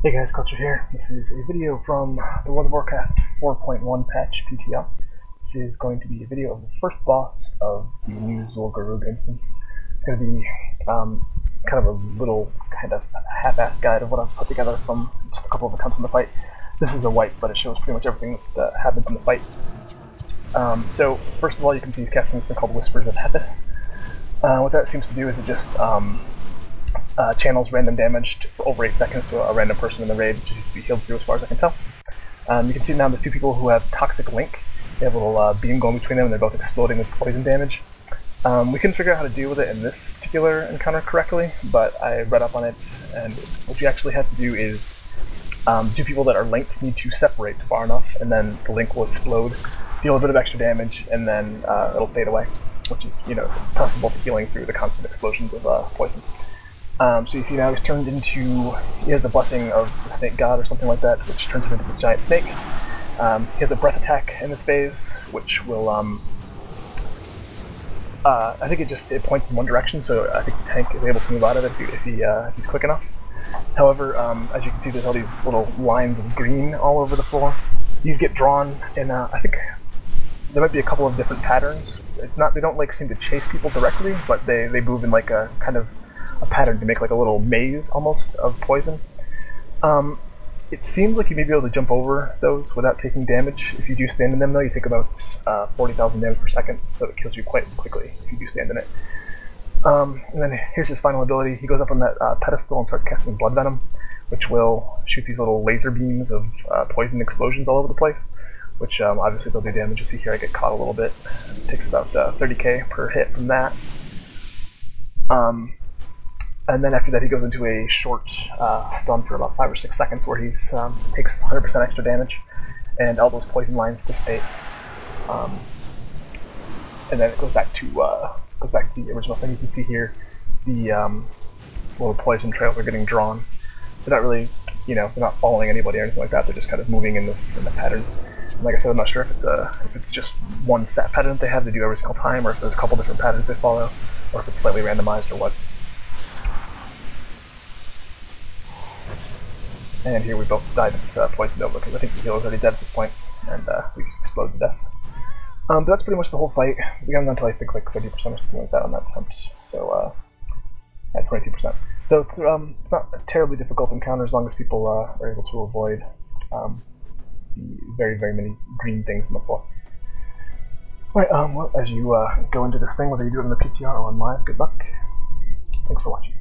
Hey guys, Culture here. This is a video from the World of Warcraft 4.1 patch PTR. This is going to be a video of the first boss of the new Zul'gurub instance. It's going to be kind of a little kind of half-assed guide of what I've put together from just a couple of attempts in the fight. This is a wipe, but it shows pretty much everything that happens in the fight. So first of all, you can see he's casting this thing called Whispers of Hethys. What that seems to do is it just channels random damage for over 8 seconds to a random person in the raid, which needs to be healed through as far as I can tell. You can see now there's two people who have Toxic Link. They have a little beam going between them and they're both exploding with poison damage. We couldn't figure out how to deal with it in this particular encounter correctly, but I read up on it, and what you actually have to do is two people that are linked need to separate far enough, and then the link will explode, deal a bit of extra damage, and then it'll fade away, which is, you know, possible healing through the constant explosions of poison. So you see now he's turned into, he has the blessing of the snake god or something like that, which turns him into this giant snake. He has a breath attack in this phase, which will, I think it points in one direction, so I think the tank is able to move out of it if he's quick enough. However, as you can see, there's all these little lines of green all over the floor. These get drawn in, I think there might be a couple of different patterns. It's not, they don't like seem to chase people directly, but they move in like a kind of a pattern to make like a little maze almost of poison. It seems like you may be able to jump over those without taking damage. If you do stand in them though, you take about 40,000 damage per second, so it kills you quite quickly if you do stand in it. And then here's his final ability. He goes up on that pedestal and starts casting Blood Venom, which will shoot these little laser beams of poison explosions all over the place, which obviously they'll do damage. You see here I get caught a little bit. It takes about 30k per hit from that. And then after that he goes into a short stun for about 5 or 6 seconds where he takes 100% extra damage and all those poison lines dissipate. And then it goes back to the original thing. You can see here the little poison trails are getting drawn. They're not really, you know, they're not following anybody or anything like that. They're just kind of moving in the pattern. And like I said, I'm not sure if it's just one set pattern that they have to do every single time, or if there's a couple different patterns they follow, or if it's slightly randomized or what. And here we both died poisoned over because I think the healer's already dead at this point, and we just exploded to death. But that's pretty much the whole fight. We got until I think like 30% or something like that on that attempt. So at 22%. So it's not a terribly difficult encounter as long as people are able to avoid the very, very many green things on the floor. Alright, well, as you go into this thing, whether you do it in the PTR or on live, good luck. Thanks for watching.